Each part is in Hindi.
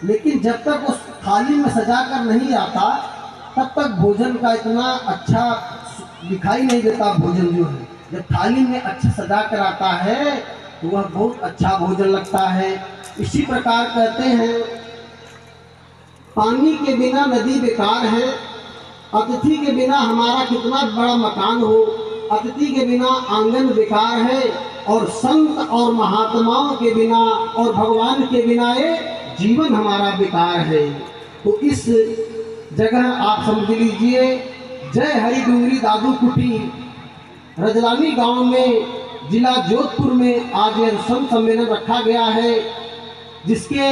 लेकिन जब तक उस थाली में सजा कर नहीं आता तब तक भोजन का इतना अच्छा दिखाई नहीं देता। भोजन जो है जब थाली में अच्छा सजा कर आता है तो वह बहुत अच्छा भोजन लगता है। इसी प्रकार कहते हैं, पानी के बिना नदी बेकार है, अतिथि के बिना हमारा कितना बड़ा मकान हो, अतिथि के बिना आंगन बेकार है, और संत और महात्माओं के बिना और भगवान के बिना ये जीवन हमारा बेकार है। तो इस जगह आप समझ लीजिए, जय हरि डूंगरी दादू कुटी रजलानी गांव में जिला जोधपुर में आज यह संत सम्मेलन रखा गया है, जिसके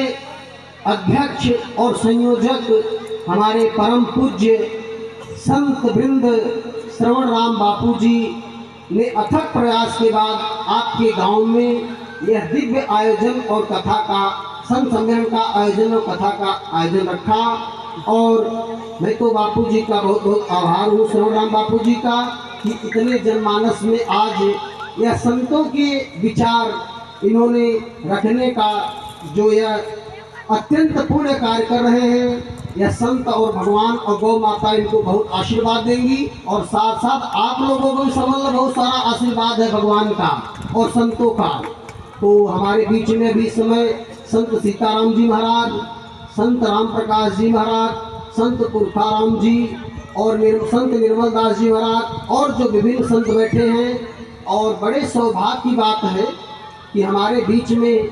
अध्यक्ष और संयोजक हमारे परम पूज्य संत वृंद श्रवण राम बापू जी ने अथक प्रयास के बाद आपके गांव में यह दिव्य आयोजन और कथा का संत सम्मेलन का आयोजन और कथा का आयोजन रखा। और मैं तो बापू जी का बहुत बहुत आभार हूँ, श्रवण राम बापू जी का, कि इतने जनमानस में आज यह संतों के विचार इन्होंने रखने का जो यह अत्यंत पुण्य कार्य कर रहे हैं। यह संत और भगवान और गौ माता इनको बहुत आशीर्वाद देंगी, और साथ साथ आप लोगों को भी समझ बहुत सारा आशीर्वाद है भगवान का और संतों का। तो हमारे बीच में भी इस समय संत सीताराम जी महाराज, संत राम प्रकाश जी महाराज, संत पुरखाराम जी और संत निर्मल दास जी महाराज और जो विभिन्न संत बैठे हैं। और बड़े सौभाग्य की बात है कि हमारे बीच में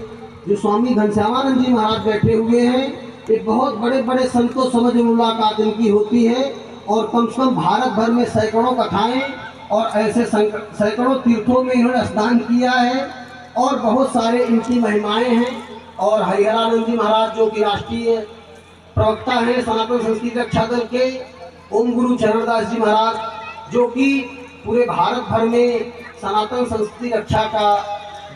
जो स्वामी घनश्यामानंद जी महाराज बैठे हुए हैं, ये बहुत बड़े बड़े संतों समझ मुलाकात इनकी होती है, और कम से कम भारत भर में सैकड़ों कथाएं और ऐसे सैकड़ों तीर्थों में इन्होंने स्नान किया है, और बहुत सारे इनकी महिमाएं हैं। और हरिहरानंद जी महाराज जो कि राष्ट्रीय प्रवक्ता हैं सनातन संस्कृति रक्षा दल के, ओम गुरु चरणदास जी महाराज जो कि पूरे भारत भर में सनातन संस्कृति रक्षा का,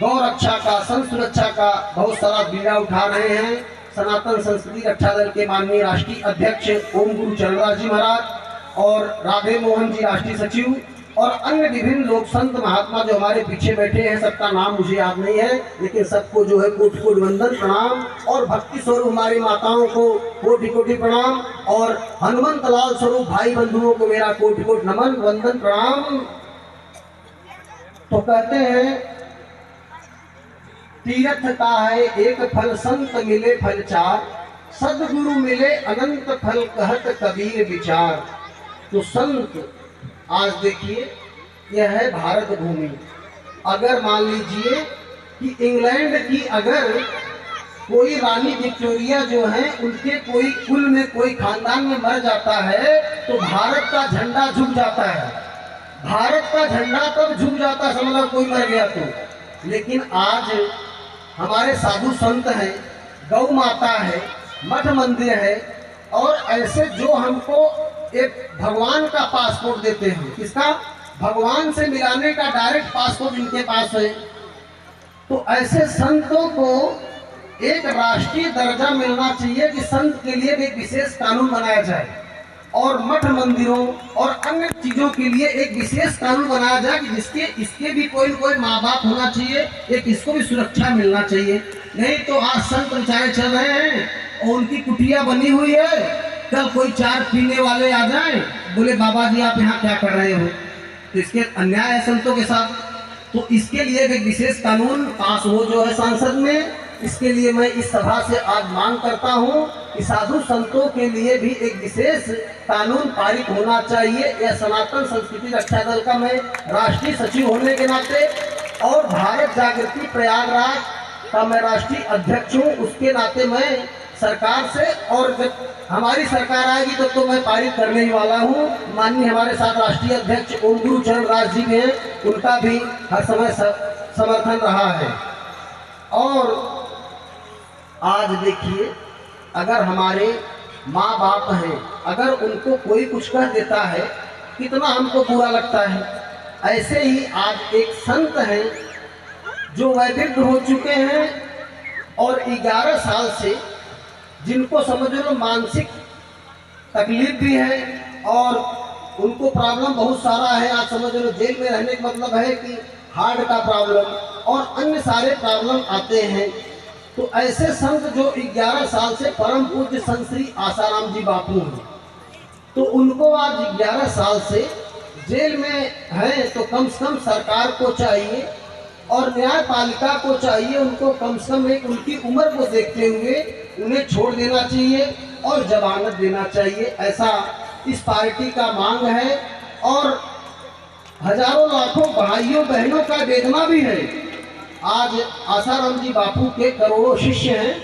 गौ रक्षा का, संत सुरक्षा का बहुत सारा बीड़ा उठा रहे हैं। सनातन संस्कृति रक्षा दल के माननीय राष्ट्रीय अध्यक्ष ओम गुरु चरणदास जी महाराज और राधे मोहन जी राष्ट्रीय सचिव और अन्य विभिन्न लोक संत महात्मा जो हमारे पीछे बैठे हैं, सबका नाम मुझे याद नहीं है, लेकिन सबको जो है कोटि कोटि वंदन प्रणाम। और भक्ति स्वरूप हमारी माताओं को कोटि कोटि प्रणाम, और हनुमंत लाल स्वरूप भाई बंधुओं को मेरा कोटि कोटि नमन वंदन प्रणाम। तो कहते हैं, तीर्थ का है एक फल, संत मिले फल चार, सदगुरु मिले अनंत फल, कहत कबीर विचार। तो संत आज देखिए, यह है भारत भूमि। अगर मान लीजिए कि इंग्लैंड की अगर कोई रानी विक्टोरिया जो है उनके कोई कुल में कोई खानदान में मर जाता है तो भारत का झंडा झुक जाता है। भारत का झंडा तब झुक जाता है, समझ लो कोई मर गया तो। लेकिन आज हमारे साधु संत हैं, गौ माता है, मठ मंदिर है, और ऐसे जो हमको एक भगवान का पासपोर्ट देते हैं, किसका? भगवान से मिलाने का डायरेक्ट पासपोर्ट इनके पास है। तो ऐसे संतों को एक राष्ट्रीय दर्जा मिलना चाहिए कि संत के लिए भी एक विशेष कानून बनाया जाए, और मठ मंदिरों और अन्य चीजों के लिए एक विशेष कानून बनाया जाए कि जिसके इसके भी कोई न कोई माँ बाप होना चाहिए, एक इसको भी सुरक्षा मिलना चाहिए। नहीं तो आज संत बेचारे चल रहे हैं और उनकी कुटिया बनी हुई है, कल कोई चार पीने वाले आ जाएं, बोले बाबा जी आप यहाँ क्या कर रहे हो, तो इसके अन्याय है संतों के साथ। तो इसके लिए एक विशेष कानून पास हो जो है संसद में। इसके लिए मैं इस सभा से आज मांग करता हूँ कि साधु संतों के लिए भी एक विशेष कानून पारित होना चाहिए। यह सनातन संस्कृति रक्षा दल का मैं राष्ट्रीय सचिव होने के नाते और भारत जागृति प्रयागराज का मैं राष्ट्रीय अध्यक्ष हूँ, उसके नाते मैं सरकार से, और जब हमारी सरकार आएगी तब तो मैं पारित करने ही वाला हूँ। माननीय हमारे साथ राष्ट्रीय अध्यक्ष ओम गुरु चरणदास जी हैं, उनका भी हर समय समर्थन रहा है। और आज देखिए, अगर हमारे माँ बाप हैं, अगर उनको कोई कुछ कह देता है कितना हमको बुरा लगता है। ऐसे ही आज एक संत हैं जो वैदिक हो चुके हैं और 11 साल से जिनको समझ लो मानसिक तकलीफ भी है और उनको प्रॉब्लम बहुत सारा है। आज समझ लो जेल में रहने का मतलब है कि हार्ट का प्रॉब्लम और अन्य सारे प्रॉब्लम आते हैं। तो ऐसे संत जो 11 साल से परम पूज्य संत श्री आसाराम जी बापू हैं, तो उनको आज 11 साल से जेल में हैं, तो कम से कम सरकार को चाहिए और न्यायपालिका को चाहिए, उनको कम से कम एक उनकी उम्र को देखते हुए उन्हें छोड़ देना चाहिए और जमानत देना चाहिए। ऐसा इस पार्टी का मांग है और हजारों लाखों भाइयों बहनों का वेदना भी है। आज आसाराम जी बापू के करोड़ों शिष्य हैं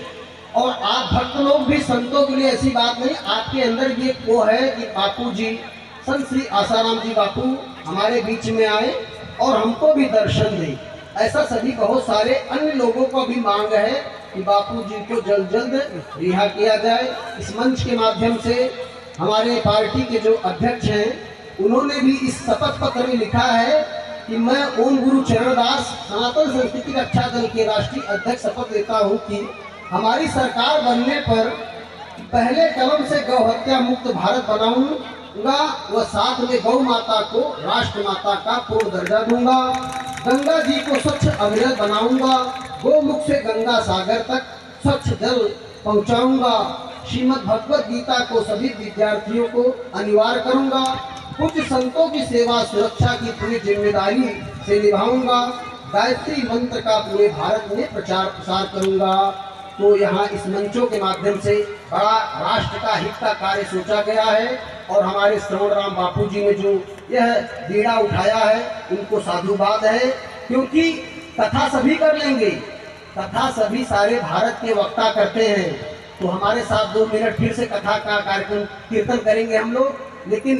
और आप भक्त लोग भी, संतों के लिए ऐसी बात नहीं, आपके अंदर ये वो है कि बापू जी संत श्री आसाराम जी बापू हमारे बीच में आए और हमको भी दर्शन दें। ऐसा सभी बहुत सारे अन्य लोगों को भी मांग है कि बापू जी को जल्द जल्द रिहा किया जाए। इस मंच के माध्यम से हमारे पार्टी के जो अध्यक्ष हैं उन्होंने भी इस शपथ पत्र में लिखा है कि मैं ओम गुरु चरणदास सनातन संस्कृति रक्षा दल के राष्ट्रीय अध्यक्ष शपथ लेता हूं कि हमारी सरकार बनने पर पहले कदम से गौ हत्या मुक्त भारत बनाऊंगा व साथ में गौ माता को राष्ट्र माता का पूर्ण दर्जा दूंगा। गंगा जी को स्वच्छ अविरल बनाऊंगा। गोमुख से गंगा सागर तक स्वच्छ जल पहुंचाऊंगा। श्रीमद् भगवत गीता को सभी विद्यार्थियों को अनिवार्य करूंगा। कुछ संतों की सेवा सुरक्षा की पूरी जिम्मेदारी से निभाऊंगा। गायत्री मंत्र का पूरे भारत में प्रचार प्रसार करूंगा। तो यहाँ इस मंचों के माध्यम से बड़ा राष्ट्र का हित का कार्य सोचा गया है और हमारे श्रवण राम बापू जी ने जो यह बीड़ा उठाया है उनको साधुवाद है, क्योंकि कथा सभी कर लेंगे, कथा सभी सारे भारत के वक्ता करते हैं। तो हमारे साथ 2 मिनट फिर से कथा का कार्यक्रम कीर्तन करेंगे हम लोग, लेकिन